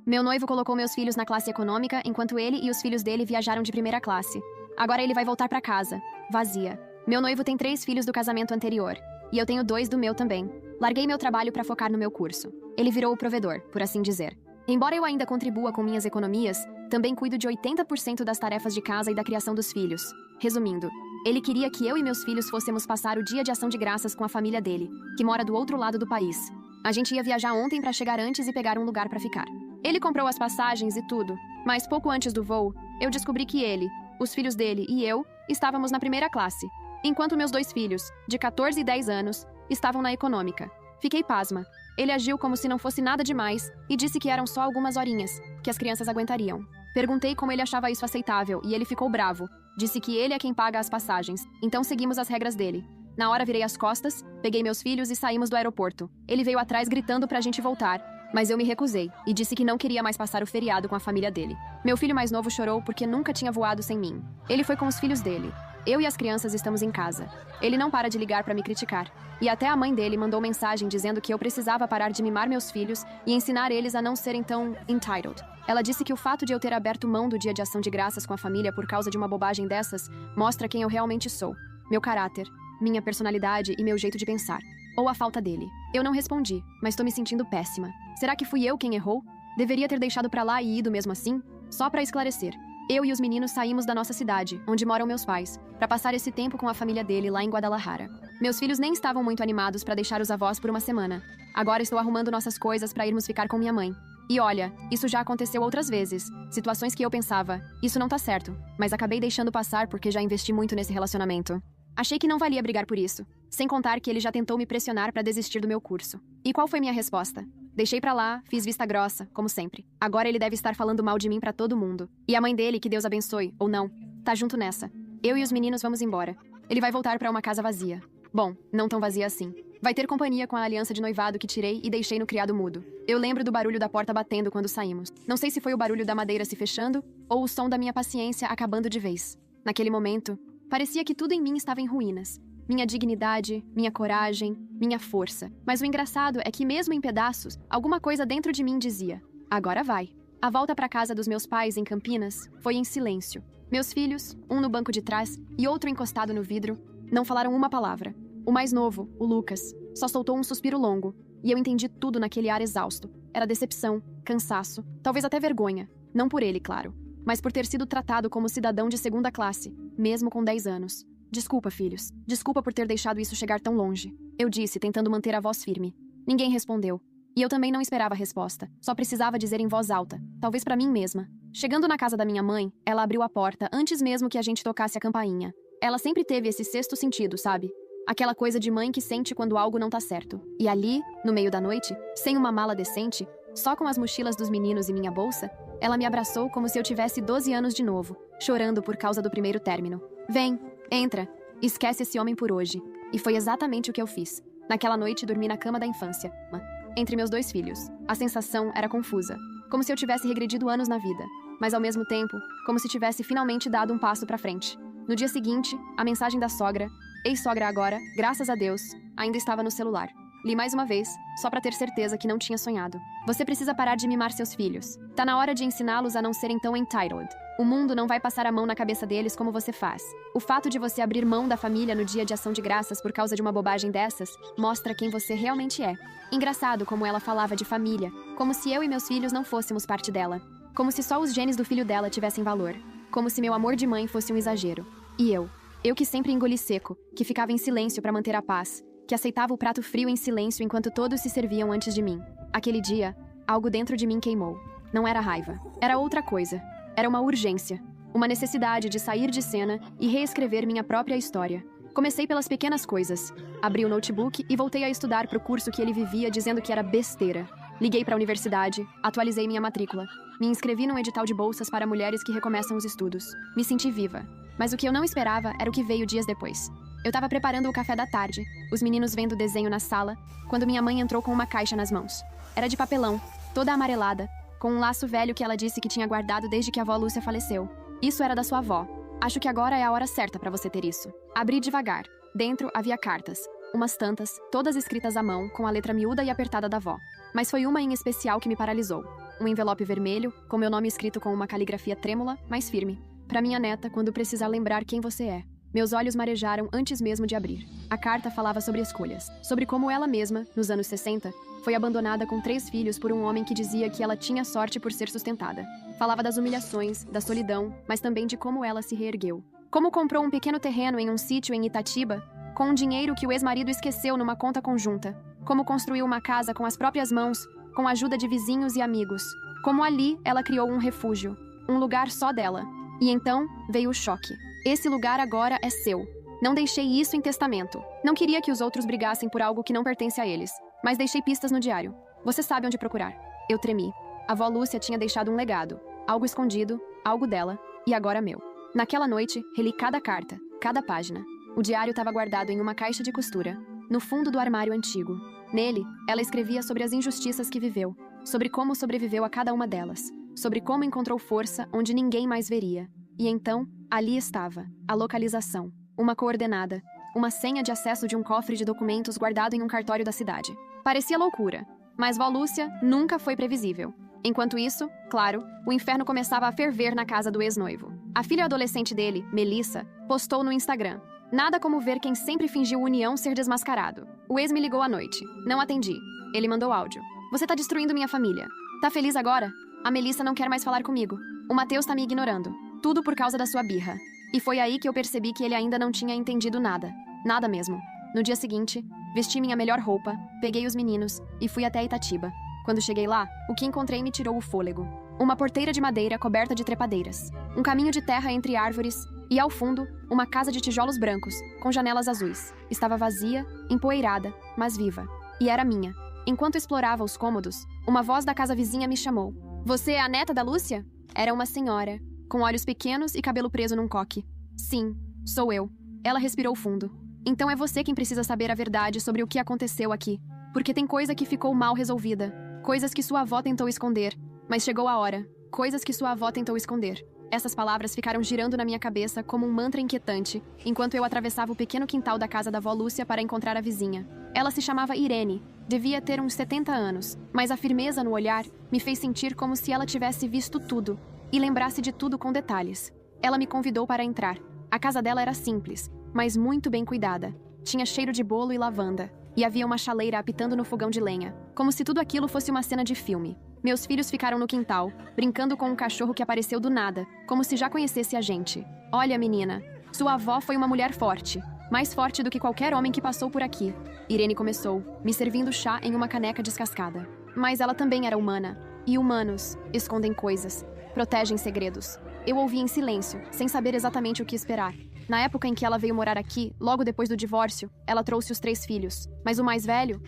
Meu noivo colocou meus filhos na classe econômica, enquanto ele e os filhos dele viajaram de primeira classe. Agora ele vai voltar pra casa, vazia. Meu noivo tem 3 filhos do casamento anterior, e eu tenho 2 do meu também. Larguei meu trabalho pra focar no meu curso. Ele virou o provedor, por assim dizer. Embora eu ainda contribua com minhas economias, também cuido de 80% das tarefas de casa e da criação dos filhos. Resumindo, ele queria que eu e meus filhos fôssemos passar o dia de ação de graças com a família dele, que mora do outro lado do país. A gente ia viajar ontem pra chegar antes e pegar um lugar pra ficar. Ele comprou as passagens e tudo, mas pouco antes do voo, eu descobri que ele, os filhos dele e eu estávamos na primeira classe, enquanto meus 2 filhos, de 14 e 10 anos, estavam na econômica. Fiquei pasma. Ele agiu como se não fosse nada demais e disse que eram só algumas horinhas, que as crianças aguentariam. Perguntei como ele achava isso aceitável e ele ficou bravo. Disse que ele é quem paga as passagens, então seguimos as regras dele. Na hora virei as costas, peguei meus filhos e saímos do aeroporto. Ele veio atrás gritando pra gente voltar, mas eu me recusei e disse que não queria mais passar o feriado com a família dele. Meu filho mais novo chorou porque nunca tinha voado sem mim. Ele foi com os filhos dele. Eu e as crianças estamos em casa. Ele não para de ligar pra me criticar. E até a mãe dele mandou mensagem dizendo que eu precisava parar de mimar meus filhos e ensinar eles a não serem tão entitled. Ela disse que o fato de eu ter aberto mão do dia de ação de graças com a família por causa de uma bobagem dessas mostra quem eu realmente sou. Meu caráter, minha personalidade e meu jeito de pensar. Ou a falta dele. Eu não respondi, mas tô me sentindo péssima. Será que fui eu quem errou? Deveria ter deixado pra lá e ido mesmo assim? Só pra esclarecer. Eu e os meninos saímos da nossa cidade, onde moram meus pais, pra passar esse tempo com a família dele lá em Guadalajara. Meus filhos nem estavam muito animados pra deixar os avós por uma semana. Agora estou arrumando nossas coisas pra irmos ficar com minha mãe. E olha, isso já aconteceu outras vezes. Situações que eu pensava, isso não tá certo, mas acabei deixando passar porque já investi muito nesse relacionamento. Achei que não valia brigar por isso, sem contar que ele já tentou me pressionar pra desistir do meu curso. E qual foi minha resposta? Deixei pra lá, fiz vista grossa, como sempre. Agora ele deve estar falando mal de mim pra todo mundo. E a mãe dele, que Deus abençoe, ou não, tá junto nessa. Eu e os meninos vamos embora. Ele vai voltar pra uma casa vazia. Bom, não tão vazia assim. Vai ter companhia com a aliança de noivado que tirei e deixei no criado mudo. Eu lembro do barulho da porta batendo quando saímos. Não sei se foi o barulho da madeira se fechando ou o som da minha paciência acabando de vez. Naquele momento, parecia que tudo em mim estava em ruínas. Minha dignidade, minha coragem, minha força. Mas o engraçado é que mesmo em pedaços, alguma coisa dentro de mim dizia: agora vai. A volta para casa dos meus pais em Campinas foi em silêncio. Meus filhos, um no banco de trás e outro encostado no vidro, não falaram uma palavra. O mais novo, o Lucas, só soltou um suspiro longo, e eu entendi tudo naquele ar exausto. Era decepção, cansaço, talvez até vergonha. Não por ele, claro, mas por ter sido tratado como cidadão de segunda classe, mesmo com 10 anos. Desculpa, filhos. Desculpa por ter deixado isso chegar tão longe. Eu disse, tentando manter a voz firme. Ninguém respondeu. E eu também não esperava a resposta. Só precisava dizer em voz alta, talvez pra mim mesma. Chegando na casa da minha mãe, ela abriu a porta antes mesmo que a gente tocasse a campainha. Ela sempre teve esse sexto sentido, sabe? Aquela coisa de mãe que sente quando algo não tá certo. E ali, no meio da noite, sem uma mala decente, só com as mochilas dos meninos e minha bolsa, ela me abraçou como se eu tivesse 12 anos de novo, chorando por causa do primeiro término. Vem, entra, esquece esse homem por hoje. E foi exatamente o que eu fiz. Naquela noite, dormi na cama da infância, entre meus 2 filhos. A sensação era confusa, como se eu tivesse regredido anos na vida, mas ao mesmo tempo, como se tivesse finalmente dado um passo pra frente. No dia seguinte, a mensagem da sogra, ex-sogra agora, graças a Deus, ainda estava no celular. Li mais uma vez, só pra ter certeza que não tinha sonhado. Você precisa parar de mimar seus filhos. Tá na hora de ensiná-los a não serem tão entitled. O mundo não vai passar a mão na cabeça deles como você faz. O fato de você abrir mão da família no dia de ação de graças por causa de uma bobagem dessas, mostra quem você realmente é. Engraçado como ela falava de família, como se eu e meus filhos não fôssemos parte dela. Como se só os genes do filho dela tivessem valor. Como se meu amor de mãe fosse um exagero. E eu que sempre engoli seco, que ficava em silêncio pra manter a paz, que aceitava o prato frio em silêncio enquanto todos se serviam antes de mim. Aquele dia, algo dentro de mim queimou. Não era raiva. Era outra coisa. Era uma urgência. Uma necessidade de sair de cena e reescrever minha própria história. Comecei pelas pequenas coisas. Abri o notebook e voltei a estudar pro curso que ele vivia dizendo que era besteira. Liguei pra universidade, atualizei minha matrícula. Me inscrevi num edital de bolsas para mulheres que recomeçam os estudos. Me senti viva. Mas o que eu não esperava era o que veio dias depois. Eu tava preparando o café da tarde, os meninos vendo o desenho na sala, quando minha mãe entrou com uma caixa nas mãos. Era de papelão, toda amarelada, com um laço velho que ela disse que tinha guardado desde que a avó Lúcia faleceu. Isso era da sua avó. Acho que agora é a hora certa pra você ter isso. Abri devagar. Dentro havia cartas. Umas tantas, todas escritas à mão, com a letra miúda e apertada da avó. Mas foi uma em especial que me paralisou. um envelope vermelho, com meu nome escrito com uma caligrafia trêmula, mas firme. Para minha neta, quando precisar lembrar quem você é. Meus olhos marejaram antes mesmo de abrir. A carta falava sobre escolhas, sobre como ela mesma, nos anos 60, foi abandonada com 3 filhos por um homem que dizia que ela tinha sorte por ser sustentada. Falava das humilhações, da solidão, mas também de como ela se reergueu. Como comprou um pequeno terreno em um sítio em Itatiba, com um dinheiro que o ex-marido esqueceu numa conta conjunta. Como construiu uma casa com as próprias mãos, com a ajuda de vizinhos e amigos. Como ali ela criou um refúgio, um lugar só dela. E então veio o choque. Esse lugar agora é seu. Não deixei isso em testamento. Não queria que os outros brigassem por algo que não pertence a eles. Mas deixei pistas no diário. Você sabe onde procurar. Eu tremi. A avó Lúcia tinha deixado um legado. Algo escondido, algo dela, e agora meu. Naquela noite, reli cada carta, cada página. O diário estava guardado em uma caixa de costura, no fundo do armário antigo. Nele, ela escrevia sobre as injustiças que viveu, sobre como sobreviveu a cada uma delas, sobre como encontrou força onde ninguém mais veria. E então, ali estava, a localização, uma coordenada, uma senha de acesso de um cofre de documentos guardado em um cartório da cidade. Parecia loucura, mas vó Lúcia nunca foi previsível. Enquanto isso, claro, o inferno começava a ferver na casa do ex-noivo. A filha adolescente dele, Melissa, postou no Instagram: "Nada como ver quem sempre fingiu união ser desmascarado." O ex me ligou à noite. Não atendi. Ele mandou áudio: "Você tá destruindo minha família. Tá feliz agora? A Melissa não quer mais falar comigo. O Matheus tá me ignorando. Tudo por causa da sua birra." E foi aí que eu percebi que ele ainda não tinha entendido nada. Nada mesmo. No dia seguinte, vesti minha melhor roupa, peguei os meninos e fui até Itatiba. Quando cheguei lá, o que encontrei me tirou o fôlego. Uma porteira de madeira coberta de trepadeiras. Um caminho de terra entre árvores e, ao fundo, uma casa de tijolos brancos, com janelas azuis. Estava vazia, empoeirada, mas viva. E era minha. Enquanto explorava os cômodos, uma voz da casa vizinha me chamou. "Você é a neta da Lúcia?" Era uma senhora, com olhos pequenos e cabelo preso num coque. "Sim, sou eu." Ela respirou fundo. "Então é você quem precisa saber a verdade sobre o que aconteceu aqui. Porque tem coisa que ficou mal resolvida. Coisas que sua avó tentou esconder. Mas chegou a hora. Coisas que sua avó tentou esconder." Essas palavras ficaram girando na minha cabeça como um mantra inquietante, enquanto eu atravessava o pequeno quintal da casa da vó Lúcia para encontrar a vizinha. Ela se chamava Irene. Devia ter uns 70 anos, mas a firmeza no olhar me fez sentir como se ela tivesse visto tudo e lembrasse de tudo com detalhes. Ela me convidou para entrar. A casa dela era simples, mas muito bem cuidada. Tinha cheiro de bolo e lavanda, e havia uma chaleira apitando no fogão de lenha, como se tudo aquilo fosse uma cena de filme. Meus filhos ficaram no quintal, brincando com um cachorro que apareceu do nada, como se já conhecesse a gente. "Olha, menina, sua avó foi uma mulher forte, mais forte do que qualquer homem que passou por aqui." Irene começou, me servindo chá em uma caneca descascada. "Mas ela também era humana, e humanos escondem coisas, protegem segredos." Eu ouvi em silêncio, sem saber exatamente o que esperar. Na época em que ela veio morar aqui, logo depois do divórcio, ela trouxe os 3 filhos. Mas o mais velho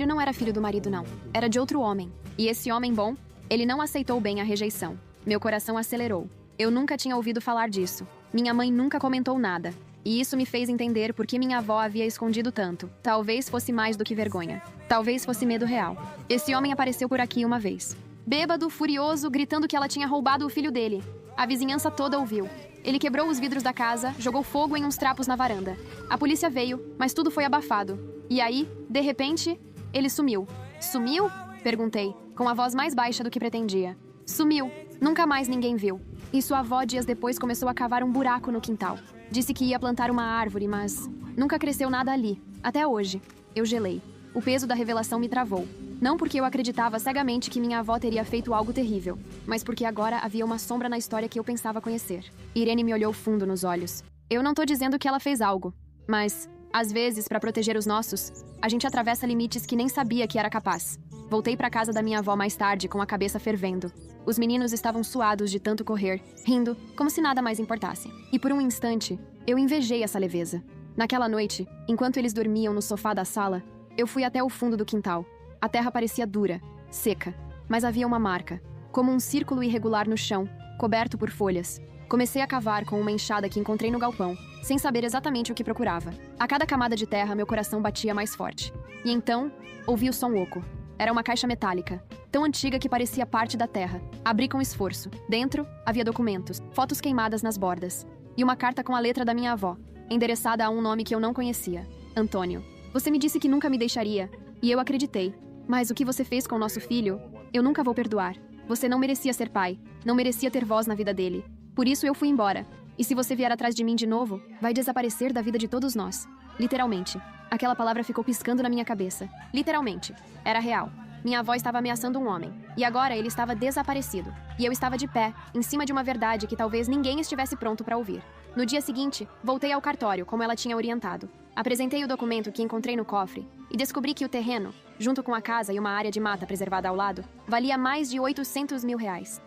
não era filho do marido, não. Era de outro homem. E esse homem bom, ele não aceitou bem a rejeição. Meu coração acelerou. Eu nunca tinha ouvido falar disso. Minha mãe nunca comentou nada. E isso me fez entender por que minha avó havia escondido tanto. Talvez fosse mais do que vergonha. Talvez fosse medo real. Esse homem apareceu por aqui uma vez. Bêbado, furioso, gritando que ela tinha roubado o filho dele. A vizinhança toda ouviu. Ele quebrou os vidros da casa, jogou fogo em uns trapos na varanda. A polícia veio, mas tudo foi abafado. E aí, de repente, ele sumiu. "Sumiu?" perguntei, com a voz mais baixa do que pretendia. "Sumiu. Nunca mais ninguém viu." E sua avó, dias depois, começou a cavar um buraco no quintal. Disse que ia plantar uma árvore, mas nunca cresceu nada ali. Até hoje. Eu gelei. O peso da revelação me travou. Não porque eu acreditava cegamente que minha avó teria feito algo terrível, mas porque agora havia uma sombra na história que eu pensava conhecer. Irene me olhou fundo nos olhos. "Eu não tô dizendo que ela fez algo, mas, às vezes, para proteger os nossos, a gente atravessa limites que nem sabia que era capaz." Voltei para casa da minha avó mais tarde, com a cabeça fervendo. Os meninos estavam suados de tanto correr, rindo, como se nada mais importasse. E por um instante, eu invejei essa leveza. Naquela noite, enquanto eles dormiam no sofá da sala, eu fui até o fundo do quintal. A terra parecia dura, seca, mas havia uma marca, como um círculo irregular no chão, coberto por folhas. Comecei a cavar com uma enxada que encontrei no galpão, sem saber exatamente o que procurava. A cada camada de terra, meu coração batia mais forte. E então, ouvi o som oco. Era uma caixa metálica, tão antiga que parecia parte da terra. Abri com esforço. Dentro, havia documentos, fotos queimadas nas bordas. E uma carta com a letra da minha avó, endereçada a um nome que eu não conhecia. Antônio. "Você me disse que nunca me deixaria, e eu acreditei. Mas o que você fez com nosso filho, eu nunca vou perdoar." Você não merecia ser pai, não merecia ter voz na vida dele. Por isso eu fui embora. E se você vier atrás de mim de novo, vai desaparecer da vida de todos nós. Literalmente. Aquela palavra ficou piscando na minha cabeça. Literalmente. Era real. Minha avó estava ameaçando um homem. E agora ele estava desaparecido. E eu estava de pé, em cima de uma verdade que talvez ninguém estivesse pronto para ouvir. No dia seguinte, voltei ao cartório, como ela tinha orientado. Apresentei o documento que encontrei no cofre e descobri que o terreno, junto com a casa e uma área de mata preservada ao lado, valia mais de R$800 mil.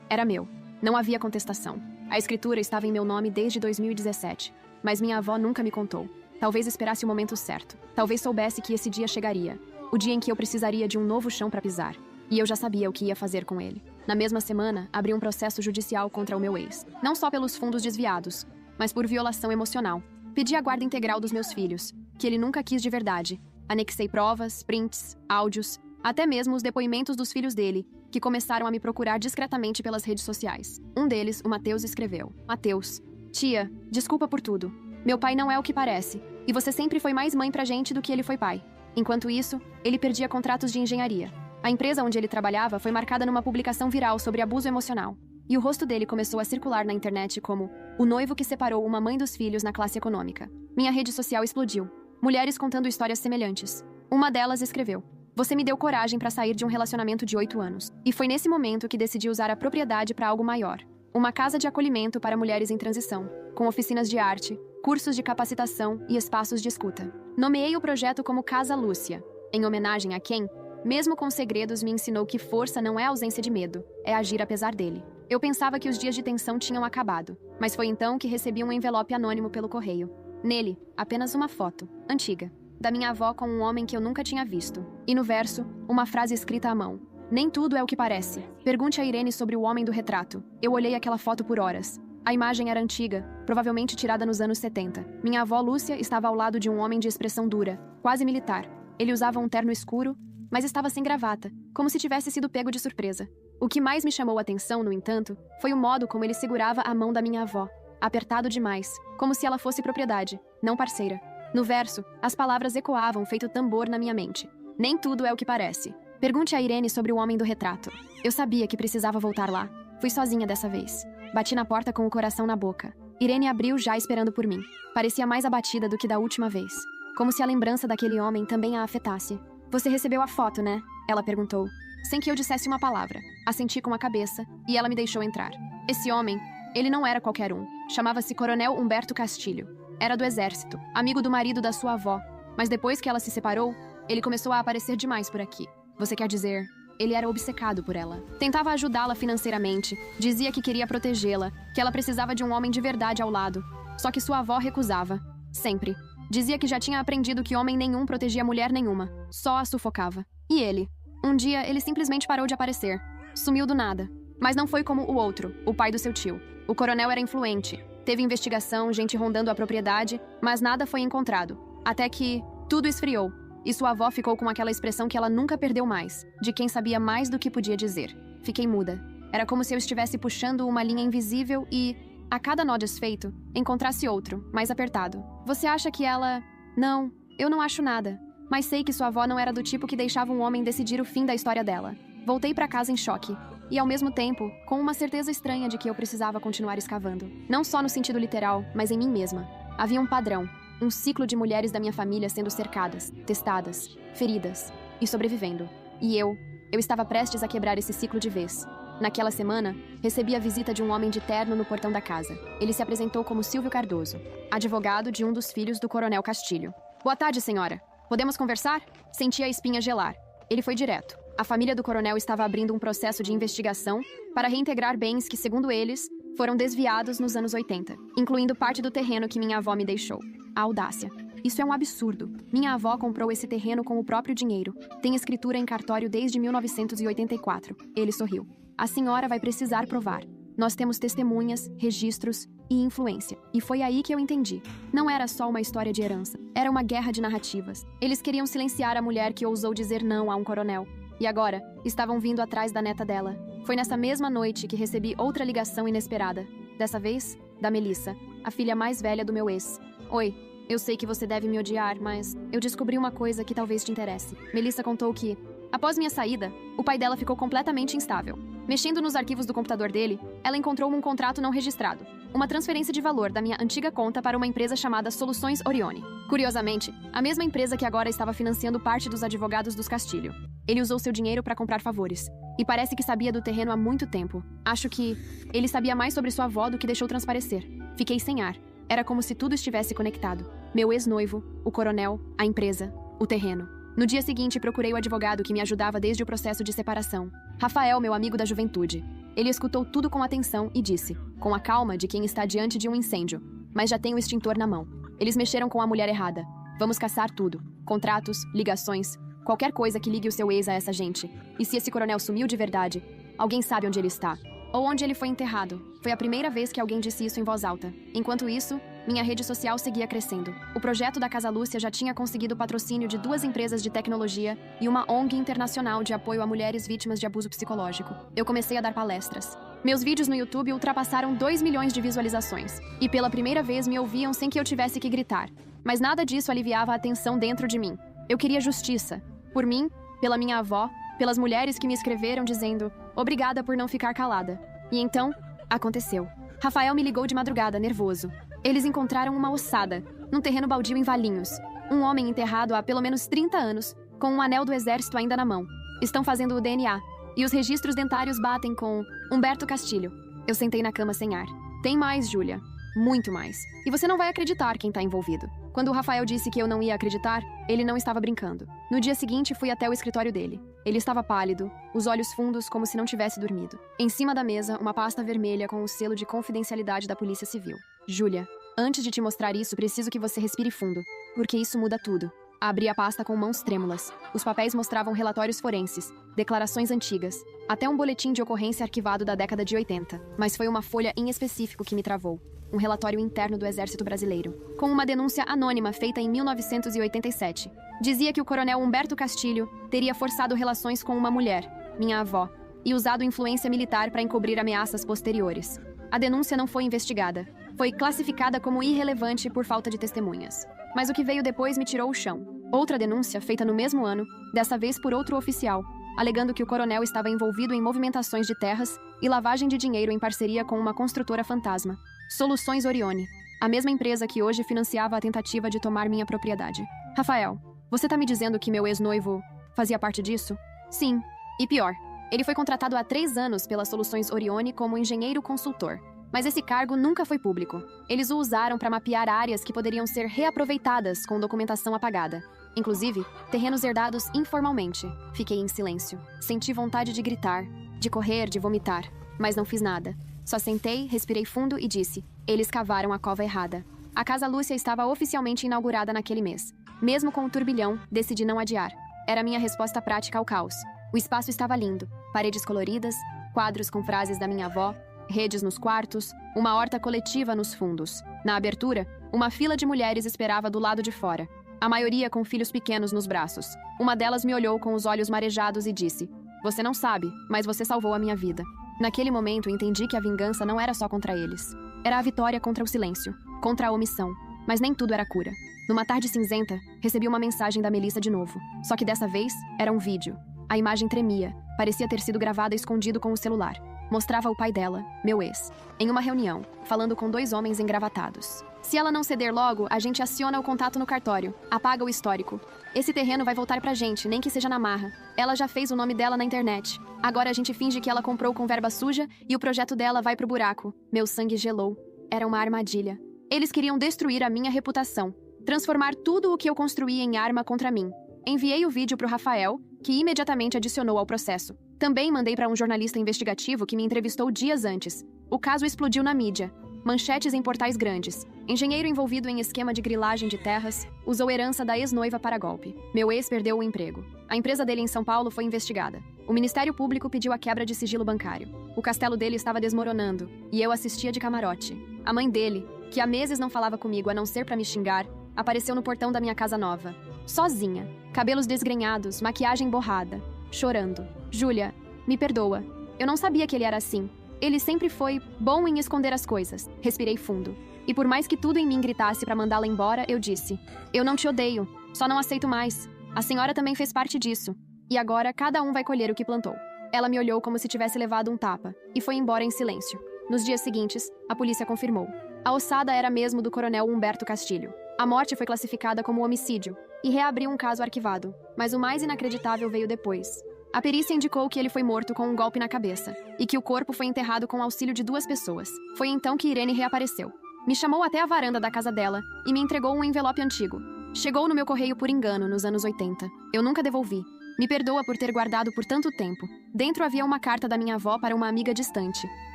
Era meu. Não havia contestação. A escritura estava em meu nome desde 2017. Mas minha avó nunca me contou. Talvez esperasse o momento certo. Talvez soubesse que esse dia chegaria. O dia em que eu precisaria de um novo chão para pisar. E eu já sabia o que ia fazer com ele. Na mesma semana, abri um processo judicial contra o meu ex. Não só pelos fundos desviados, mas por violação emocional. Pedi a guarda integral dos meus filhos, que ele nunca quis de verdade. Anexei provas, prints, áudios, até mesmo os depoimentos dos filhos dele, que começaram a me procurar discretamente pelas redes sociais. Um deles, o Matheus, escreveu: Matheus, tia, desculpa por tudo. Meu pai não é o que parece, e você sempre foi mais mãe pra gente do que ele foi pai. Enquanto isso, ele perdia contratos de engenharia. A empresa onde ele trabalhava foi marcada numa publicação viral sobre abuso emocional. E o rosto dele começou a circular na internet como o noivo que separou uma mãe dos filhos na classe econômica. Minha rede social explodiu. Mulheres contando histórias semelhantes. Uma delas escreveu: Você me deu coragem para sair de um relacionamento de 8 anos. E foi nesse momento que decidi usar a propriedade para algo maior. Uma casa de acolhimento para mulheres em transição, com oficinas de arte, cursos de capacitação e espaços de escuta. Nomeei o projeto como Casa Lúcia, em homenagem a quem, mesmo com segredos, me ensinou que força não é ausência de medo, é agir apesar dele. Eu pensava que os dias de tensão tinham acabado, mas foi então que recebi um envelope anônimo pelo correio. Nele, apenas uma foto, antiga, da minha avó com um homem que eu nunca tinha visto. E no verso, uma frase escrita à mão: Nem tudo é o que parece. Pergunte a Irene sobre o homem do retrato. Eu olhei aquela foto por horas. A imagem era antiga, provavelmente tirada nos anos 70. Minha avó Lúcia estava ao lado de um homem de expressão dura, quase militar. Ele usava um terno escuro, mas estava sem gravata, como se tivesse sido pego de surpresa. O que mais me chamou a atenção, no entanto, foi o modo como ele segurava a mão da minha avó, apertado demais, como se ela fosse propriedade, não parceira. No verso, as palavras ecoavam feito tambor na minha mente. Nem tudo é o que parece. Pergunte a Irene sobre o homem do retrato. Eu sabia que precisava voltar lá. Fui sozinha dessa vez. Bati na porta com o coração na boca. Irene abriu já esperando por mim. Parecia mais abatida do que da última vez. Como se a lembrança daquele homem também a afetasse. Você recebeu a foto, né? Ela perguntou. Sem que eu dissesse uma palavra. Assenti com a cabeça e ela me deixou entrar. Esse homem, ele não era qualquer um. Chamava-se Coronel Humberto Castilho. Era do exército, amigo do marido da sua avó. Mas depois que ela se separou, ele começou a aparecer demais por aqui. Você quer dizer, ele era obcecado por ela. Tentava ajudá-la financeiramente, dizia que queria protegê-la, que ela precisava de um homem de verdade ao lado. Só que sua avó recusava. Sempre. Dizia que já tinha aprendido que homem nenhum protegia mulher nenhuma. Só a sufocava. E ele? Um dia, ele simplesmente parou de aparecer. Sumiu do nada. Mas não foi como o outro, o pai do seu tio. O coronel era influente. Teve investigação, gente rondando a propriedade, mas nada foi encontrado. Até que tudo esfriou. E sua avó ficou com aquela expressão que ela nunca perdeu mais, de quem sabia mais do que podia dizer. Fiquei muda. Era como se eu estivesse puxando uma linha invisível e, a cada nó desfeito, encontrasse outro, mais apertado. Você acha que ela... Não, eu não acho nada. Mas sei que sua avó não era do tipo que deixava um homem decidir o fim da história dela. Voltei para casa em choque. E, ao mesmo tempo, com uma certeza estranha de que eu precisava continuar escavando. Não só no sentido literal, mas em mim mesma. Havia um padrão. Um ciclo de mulheres da minha família sendo cercadas, testadas, feridas e sobrevivendo. E eu estava prestes a quebrar esse ciclo de vez. Naquela semana, recebi a visita de um homem de terno no portão da casa. Ele se apresentou como Silvio Cardoso, advogado de um dos filhos do Coronel Castilho. Boa tarde, senhora. Podemos conversar? Senti a espinha gelar. Ele foi direto. A família do coronel estava abrindo um processo de investigação para reintegrar bens que, segundo eles, foram desviados nos anos 80, incluindo parte do terreno que minha avó me deixou. A audácia. Isso é um absurdo. Minha avó comprou esse terreno com o próprio dinheiro. Tem escritura em cartório desde 1984. Ele sorriu. A senhora vai precisar provar. Nós temos testemunhas, registros e influência. E foi aí que eu entendi. Não era só uma história de herança. Era uma guerra de narrativas. Eles queriam silenciar a mulher que ousou dizer não a um coronel. E agora, estavam vindo atrás da neta dela. Foi nessa mesma noite que recebi outra ligação inesperada. Dessa vez, da Melissa, a filha mais velha do meu ex. Oi, eu sei que você deve me odiar, mas eu descobri uma coisa que talvez te interesse. Melissa contou que, após minha saída, o pai dela ficou completamente instável. Mexendo nos arquivos do computador dele, ela encontrou um contrato não registrado. Uma transferência de valor da minha antiga conta para uma empresa chamada Soluções Orione. Curiosamente, a mesma empresa que agora estava financiando parte dos advogados dos Castilho. Ele usou seu dinheiro para comprar favores. E parece que sabia do terreno há muito tempo. Acho que ele sabia mais sobre sua avó do que deixou transparecer. Fiquei sem ar. Era como se tudo estivesse conectado. Meu ex-noivo, o coronel, a empresa, o terreno. No dia seguinte, procurei o advogado que me ajudava desde o processo de separação. Rafael, meu amigo da juventude. Ele escutou tudo com atenção e disse, com a calma de quem está diante de um incêndio, mas já tem o extintor na mão. Eles mexeram com a mulher errada. Vamos caçar tudo. Contratos, ligações, qualquer coisa que ligue o seu ex a essa gente. E se esse coronel sumiu de verdade, alguém sabe onde ele está. Ou onde ele foi enterrado. Foi a primeira vez que alguém disse isso em voz alta. Enquanto isso, minha rede social seguia crescendo. O projeto da Casa Lúcia já tinha conseguido patrocínio de 2 empresas de tecnologia e uma ONG internacional de apoio a mulheres vítimas de abuso psicológico. Eu comecei a dar palestras. Meus vídeos no YouTube ultrapassaram 2 milhões de visualizações. E pela primeira vez me ouviam sem que eu tivesse que gritar. Mas nada disso aliviava a tensão dentro de mim. Eu queria justiça. Por mim, pela minha avó, pelas mulheres que me escreveram dizendo obrigada por não ficar calada. E então, aconteceu. Rafael me ligou de madrugada, nervoso. Eles encontraram uma ossada, num terreno baldio em Valinhos. Um homem enterrado há pelo menos 30 anos, com um anel do exército ainda na mão. Estão fazendo o DNA. E os registros dentários batem com Humberto Castilho. Eu sentei na cama sem ar. Tem mais, Júlia. Muito mais. E você não vai acreditar quem tá envolvido. Quando o Rafael disse que eu não ia acreditar, ele não estava brincando. No dia seguinte, fui até o escritório dele. Ele estava pálido, os olhos fundos como se não tivesse dormido. Em cima da mesa, uma pasta vermelha com o selo de confidencialidade da Polícia Civil. Júlia, antes de te mostrar isso, preciso que você respire fundo, porque isso muda tudo. Abri a pasta com mãos trêmulas. Os papéis mostravam relatórios forenses, declarações antigas, até um boletim de ocorrência arquivado da década de 80. Mas foi uma folha em específico que me travou. Um relatório interno do Exército Brasileiro, com uma denúncia anônima feita em 1987. Dizia que o coronel Humberto Castilho teria forçado relações com uma mulher, minha avó, e usado influência militar para encobrir ameaças posteriores. A denúncia não foi investigada. Foi classificada como irrelevante por falta de testemunhas. Mas o que veio depois me tirou o chão. Outra denúncia, feita no mesmo ano, dessa vez por outro oficial, alegando que o coronel estava envolvido em movimentações de terras e lavagem de dinheiro em parceria com uma construtora fantasma. Soluções Orione, a mesma empresa que hoje financiava a tentativa de tomar minha propriedade. Rafael, você tá me dizendo que meu ex-noivo fazia parte disso? Sim. E pior, ele foi contratado há 3 anos pela Soluções Orione como engenheiro consultor. Mas esse cargo nunca foi público. Eles o usaram para mapear áreas que poderiam ser reaproveitadas com documentação apagada. Inclusive, terrenos herdados informalmente. Fiquei em silêncio. Senti vontade de gritar, de correr, de vomitar. Mas não fiz nada. Só sentei, respirei fundo e disse: eles cavaram a cova errada. A Casa Lúcia estava oficialmente inaugurada naquele mês. Mesmo com o turbilhão, decidi não adiar. Era minha resposta prática ao caos. O espaço estava lindo. Paredes coloridas, quadros com frases da minha avó, redes nos quartos, uma horta coletiva nos fundos. Na abertura, uma fila de mulheres esperava do lado de fora. A maioria com filhos pequenos nos braços. Uma delas me olhou com os olhos marejados e disse: você não sabe, mas você salvou a minha vida. Naquele momento, entendi que a vingança não era só contra eles. Era a vitória contra o silêncio, contra a omissão. Mas nem tudo era cura. Numa tarde cinzenta, recebi uma mensagem da Melissa de novo. Só que dessa vez, era um vídeo. A imagem tremia, parecia ter sido gravada escondido com o celular. Mostrava o pai dela, meu ex, em uma reunião, falando com 2 homens engravatados. Se ela não ceder logo, a gente aciona o contato no cartório, apaga o histórico. Esse terreno vai voltar pra gente, nem que seja na marra. Ela já fez o nome dela na internet. Agora a gente finge que ela comprou com verba suja e o projeto dela vai pro buraco. Meu sangue gelou. Era uma armadilha. Eles queriam destruir a minha reputação, transformar tudo o que eu construí em arma contra mim. Enviei o vídeo pro Rafael, que imediatamente adicionou ao processo. Também mandei para um jornalista investigativo que me entrevistou dias antes. O caso explodiu na mídia. Manchetes em portais grandes. Engenheiro envolvido em esquema de grilagem de terras, usou herança da ex-noiva para golpe. Meu ex perdeu o emprego. A empresa dele em São Paulo foi investigada. O Ministério Público pediu a quebra de sigilo bancário. O castelo dele estava desmoronando, e eu assistia de camarote. A mãe dele, que há meses não falava comigo a não ser para me xingar, apareceu no portão da minha casa nova. Sozinha. Cabelos desgrenhados, maquiagem borrada. Chorando. Júlia, me perdoa. Eu não sabia que ele era assim. Ele sempre foi bom em esconder as coisas. Respirei fundo. E por mais que tudo em mim gritasse para mandá-la embora, eu disse: eu não te odeio, só não aceito mais. A senhora também fez parte disso. E agora cada um vai colher o que plantou. Ela me olhou como se tivesse levado um tapa e foi embora em silêncio. Nos dias seguintes, a polícia confirmou. A ossada era mesmo do coronel Humberto Castilho. A morte foi classificada como homicídio e reabriu um caso arquivado, mas o mais inacreditável veio depois. A perícia indicou que ele foi morto com um golpe na cabeça e que o corpo foi enterrado com o auxílio de 2 pessoas. Foi então que Irene reapareceu. Me chamou até a varanda da casa dela e me entregou um envelope antigo. Chegou no meu correio por engano nos anos 80. Eu nunca devolvi. Me perdoa por ter guardado por tanto tempo. Dentro havia uma carta da minha avó para uma amiga distante,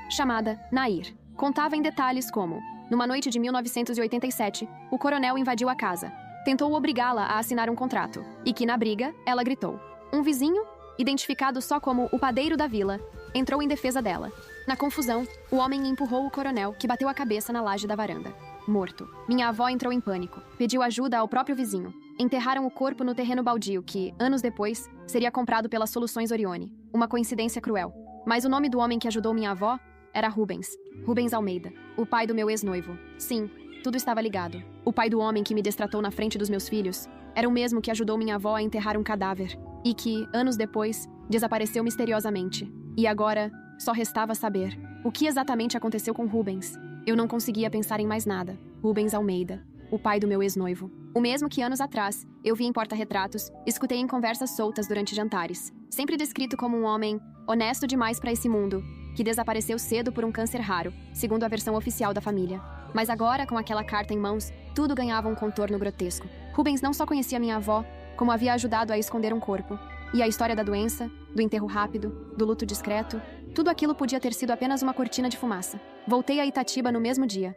chamada Nair. Contava em detalhes como, numa noite de 1987, o coronel invadiu a casa. Tentou obrigá-la a assinar um contrato. E que, na briga, ela gritou. Um vizinho, identificado só como o padeiro da vila, entrou em defesa dela. Na confusão, o homem empurrou o coronel, que bateu a cabeça na laje da varanda. Morto. Minha avó entrou em pânico. Pediu ajuda ao próprio vizinho. Enterraram o corpo no terreno baldio que, anos depois, seria comprado pelas Soluções Orione. Uma coincidência cruel. Mas o nome do homem que ajudou minha avó era Rubens. Rubens Almeida. O pai do meu ex-noivo. Sim, tudo estava ligado. O pai do homem que me destratou na frente dos meus filhos era o mesmo que ajudou minha avó a enterrar um cadáver. E que, anos depois, desapareceu misteriosamente. E agora, só restava saber o que exatamente aconteceu com Rubens. Eu não conseguia pensar em mais nada. Rubens Almeida, o pai do meu ex-noivo. O mesmo que anos atrás, eu vi em porta-retratos, escutei em conversas soltas durante jantares. Sempre descrito como um homem honesto demais para esse mundo, que desapareceu cedo por um câncer raro, segundo a versão oficial da família. Mas agora, com aquela carta em mãos, tudo ganhava um contorno grotesco. Rubens não só conhecia minha avó, como havia ajudado a esconder um corpo. E a história da doença, do enterro rápido, do luto discreto, tudo aquilo podia ter sido apenas uma cortina de fumaça. Voltei a Itatiba no mesmo dia.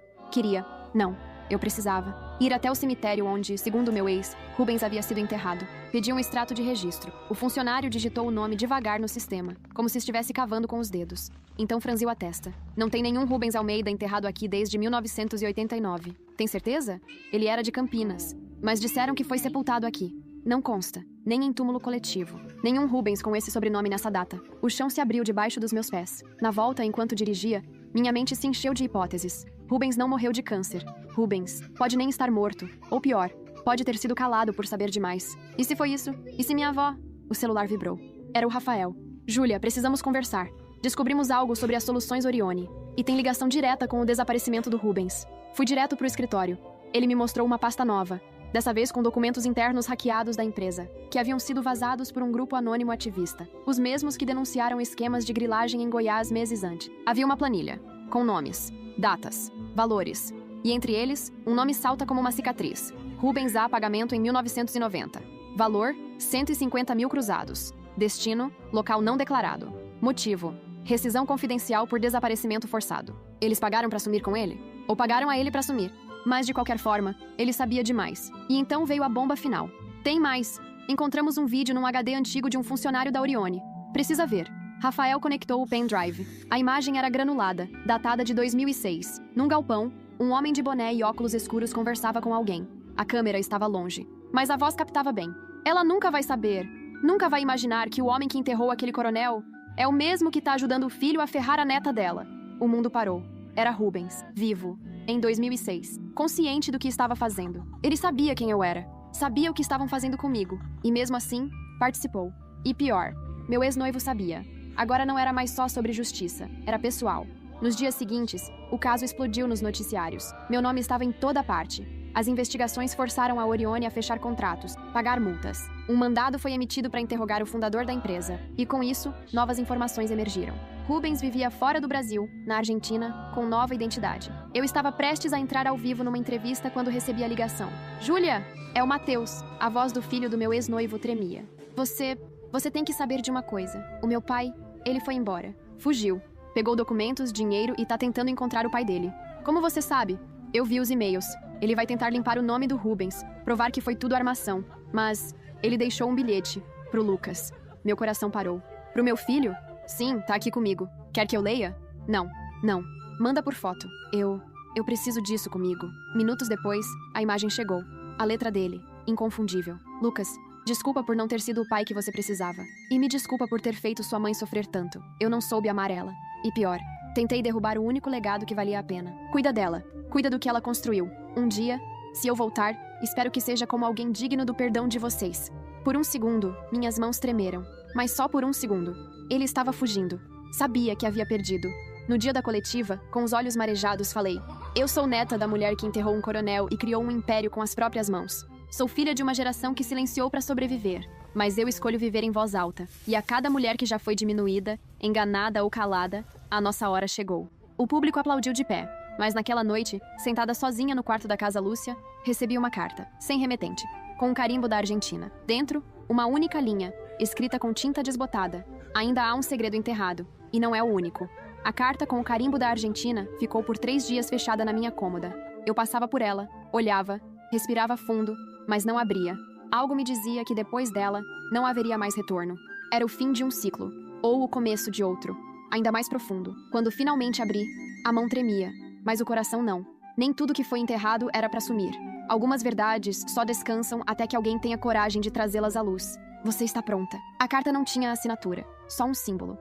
Eu precisava ir até o cemitério onde, segundo meu ex, Rubens havia sido enterrado. Pedi um extrato de registro. O funcionário digitou o nome devagar no sistema, como se estivesse cavando com os dedos. Então franziu a testa. Não tem nenhum Rubens Almeida enterrado aqui desde 1989. Tem certeza? Ele era de Campinas, mas disseram que foi sepultado aqui. Não consta, nem em túmulo coletivo. Nenhum Rubens com esse sobrenome nessa data. O chão se abriu debaixo dos meus pés. Na volta, enquanto dirigia, minha mente se encheu de hipóteses. Rubens não morreu de câncer. Rubens pode nem estar morto. Ou pior, pode ter sido calado por saber demais. E se foi isso? E se minha avó? O celular vibrou. Era o Rafael. Júlia, precisamos conversar. Descobrimos algo sobre as Soluções Orione. E tem ligação direta com o desaparecimento do Rubens. Fui direto pro escritório. Ele me mostrou uma pasta nova. Dessa vez com documentos internos hackeados da empresa, que haviam sido vazados por um grupo anônimo ativista. Os mesmos que denunciaram esquemas de grilagem em Goiás meses antes. Havia uma planilha, com nomes, datas, valores. E entre eles, um nome salta como uma cicatriz. Rubens A. Pagamento em 1990. Valor, 150 mil cruzados. Destino, local não declarado. Motivo, rescisão confidencial por desaparecimento forçado. Eles pagaram para sumir com ele? Ou pagaram a ele para sumir? Mas, de qualquer forma, ele sabia demais. E então veio a bomba final. Tem mais. Encontramos um vídeo num HD antigo de um funcionário da Orione. Precisa ver. Rafael conectou o pendrive. A imagem era granulada, datada de 2006. Num galpão, um homem de boné e óculos escuros conversava com alguém. A câmera estava longe, mas a voz captava bem. Ela nunca vai saber, nunca vai imaginar que o homem que enterrou aquele coronel é o mesmo que está ajudando o filho a ferrar a neta dela. O mundo parou. Era Rubens, vivo, em 2006, consciente do que estava fazendo. Ele sabia quem eu era, sabia o que estavam fazendo comigo, e mesmo assim, participou. E pior, meu ex-noivo sabia. Agora não era mais só sobre justiça, era pessoal. Nos dias seguintes, o caso explodiu nos noticiários. Meu nome estava em toda parte. As investigações forçaram a Orione a fechar contratos, pagar multas. Um mandado foi emitido para interrogar o fundador da empresa, e com isso, novas informações emergiram. Rubens vivia fora do Brasil, na Argentina, com nova identidade. Eu estava prestes a entrar ao vivo numa entrevista quando recebi a ligação. Júlia, é o Matheus. A voz do filho do meu ex-noivo tremia. Você tem que saber de uma coisa. O meu pai, ele foi embora. Fugiu. Pegou documentos, dinheiro e tá tentando encontrar o pai dele. Como você sabe? Eu vi os e-mails. Ele vai tentar limpar o nome do Rubens, provar que foi tudo armação. Mas ele deixou um bilhete pro Lucas. Meu coração parou. Pro meu filho? Sim, tá aqui comigo. Quer que eu leia? Não. Manda por foto. Eu preciso disso comigo. Minutos depois, a imagem chegou. A letra dele, inconfundível. Lucas, desculpa por não ter sido o pai que você precisava. E me desculpa por ter feito sua mãe sofrer tanto. Eu não soube amar ela. E pior, tentei derrubar o único legado que valia a pena. Cuida dela. Cuida do que ela construiu. Um dia, se eu voltar, espero que seja como alguém digno do perdão de vocês. Por um segundo, minhas mãos tremeram. Mas só por um segundo. Ele estava fugindo. Sabia que havia perdido. No dia da coletiva, com os olhos marejados, falei: eu sou neta da mulher que enterrou um coronel e criou um império com as próprias mãos. Sou filha de uma geração que silenciou para sobreviver. Mas eu escolho viver em voz alta. E a cada mulher que já foi diminuída, enganada ou calada, a nossa hora chegou. O público aplaudiu de pé. Mas naquela noite, sentada sozinha no quarto da Casa Lúcia, recebi uma carta, sem remetente, com um carimbo da Argentina. Dentro, uma única linha, escrita com tinta desbotada. Ainda há um segredo enterrado, e não é o único. A carta com o carimbo da Argentina ficou por 3 dias fechada na minha cômoda. Eu passava por ela, olhava, respirava fundo, mas não abria. Algo me dizia que depois dela, não haveria mais retorno. Era o fim de um ciclo, ou o começo de outro, ainda mais profundo. Quando finalmente abri, a mão tremia, mas o coração não. Nem tudo que foi enterrado era para sumir. Algumas verdades só descansam até que alguém tenha coragem de trazê-las à luz. Você está pronta. A carta não tinha assinatura, só um símbolo.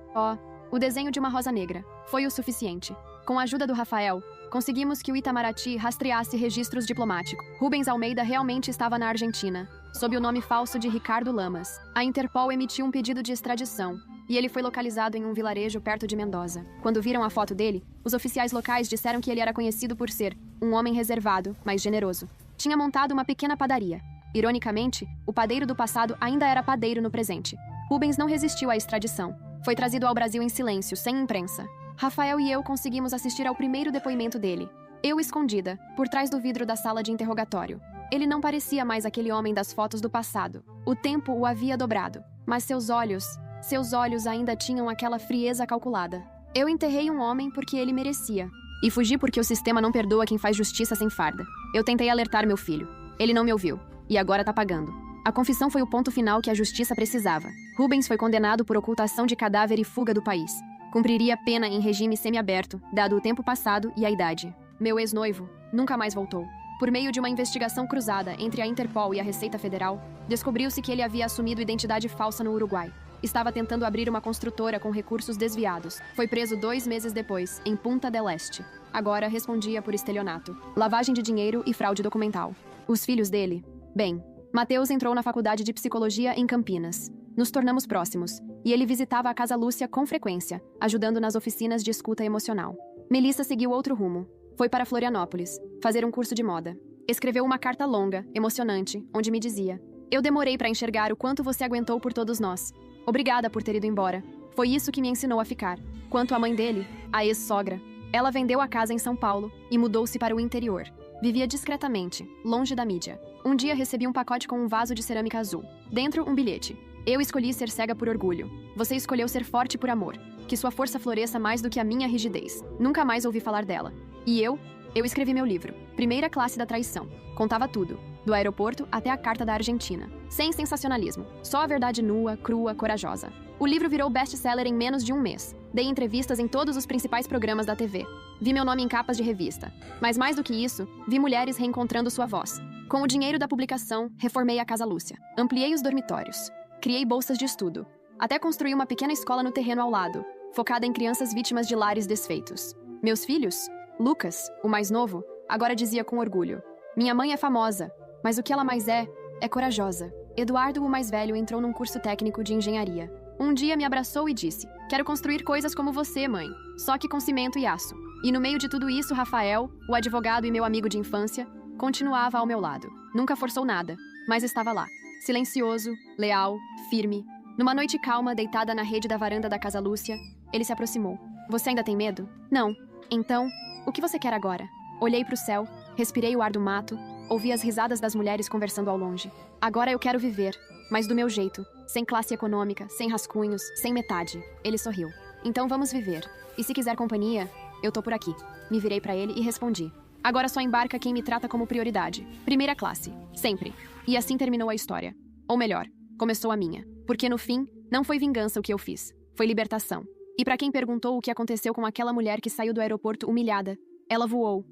O desenho de uma rosa negra. Foi o suficiente. Com a ajuda do Rafael, conseguimos que o Itamaraty rastreasse registros diplomáticos. Rubens Almeida realmente estava na Argentina, sob o nome falso de Ricardo Lamas. A Interpol emitiu um pedido de extradição, e ele foi localizado em um vilarejo perto de Mendoza. Quando viram a foto dele, os oficiais locais disseram que ele era conhecido por ser um homem reservado, mas generoso. Tinha montado uma pequena padaria. Ironicamente, o padeiro do passado ainda era padeiro no presente. Rubens não resistiu à extradição. Foi trazido ao Brasil em silêncio, sem imprensa. Rafael e eu conseguimos assistir ao primeiro depoimento dele. Eu escondida, por trás do vidro da sala de interrogatório. Ele não parecia mais aquele homem das fotos do passado. O tempo o havia dobrado, mas seus olhos ainda tinham aquela frieza calculada. Eu enterrei um homem porque ele merecia. E fugi porque o sistema não perdoa quem faz justiça sem farda. Eu tentei alertar meu filho. Ele não me ouviu. E agora tá pagando. A confissão foi o ponto final que a justiça precisava. Rubens foi condenado por ocultação de cadáver e fuga do país. Cumpriria pena em regime semiaberto, dado o tempo passado e a idade. Meu ex-noivo nunca mais voltou. Por meio de uma investigação cruzada entre a Interpol e a Receita Federal, descobriu-se que ele havia assumido identidade falsa no Uruguai. Estava tentando abrir uma construtora com recursos desviados. Foi preso 2 meses depois, em Punta del Este. Agora respondia por estelionato, lavagem de dinheiro e fraude documental. Os filhos dele? Bem, Mateus entrou na faculdade de psicologia em Campinas. Nos tornamos próximos, e ele visitava a Casa Lúcia com frequência, ajudando nas oficinas de escuta emocional. Melissa seguiu outro rumo. Foi para Florianópolis, fazer um curso de moda. Escreveu uma carta longa, emocionante, onde me dizia: eu demorei para enxergar o quanto você aguentou por todos nós. Obrigada por ter ido embora. Foi isso que me ensinou a ficar. Quanto à mãe dele, a ex-sogra, ela vendeu a casa em São Paulo e mudou-se para o interior. Vivia discretamente, longe da mídia. Um dia recebi um pacote com um vaso de cerâmica azul. Dentro, um bilhete. Eu escolhi ser cega por orgulho. Você escolheu ser forte por amor. Que sua força floresça mais do que a minha rigidez. Nunca mais ouvi falar dela. E eu escrevi meu livro. Primeira classe da traição. Contava tudo. Do aeroporto até a carta da Argentina. Sem sensacionalismo. Só a verdade nua, crua, corajosa. O livro virou best-seller em menos de um mês. Dei entrevistas em todos os principais programas da TV. Vi meu nome em capas de revista. Mas mais do que isso, vi mulheres reencontrando sua voz. Com o dinheiro da publicação, reformei a Casa Lúcia. Ampliei os dormitórios. Criei bolsas de estudo. Até construí uma pequena escola no terreno ao lado, focada em crianças vítimas de lares desfeitos. Meus filhos? Lucas, o mais novo, agora dizia com orgulho: minha mãe é famosa, mas o que ela mais é corajosa. Eduardo, o mais velho, entrou num curso técnico de engenharia. Um dia me abraçou e disse: quero construir coisas como você, mãe, só que com cimento e aço. E no meio de tudo isso, Rafael, o advogado e meu amigo de infância, continuava ao meu lado. Nunca forçou nada, mas estava lá. Silencioso, leal, firme. Numa noite calma, deitada na rede da varanda da Casa Lúcia, ele se aproximou. Você ainda tem medo? Não. Então, o que você quer agora? Olhei para o céu, respirei o ar do mato, ouvi as risadas das mulheres conversando ao longe. Agora eu quero viver, mas do meu jeito, sem classe econômica, sem rascunhos, sem metade. Ele sorriu. Então vamos viver. E se quiser companhia, eu tô por aqui. Me virei para ele e respondi: agora só embarca quem me trata como prioridade. Primeira classe. Sempre. E assim terminou a história. Ou melhor, começou a minha. Porque no fim, não foi vingança o que eu fiz. Foi libertação. E para quem perguntou o que aconteceu com aquela mulher que saiu do aeroporto humilhada, ela voou.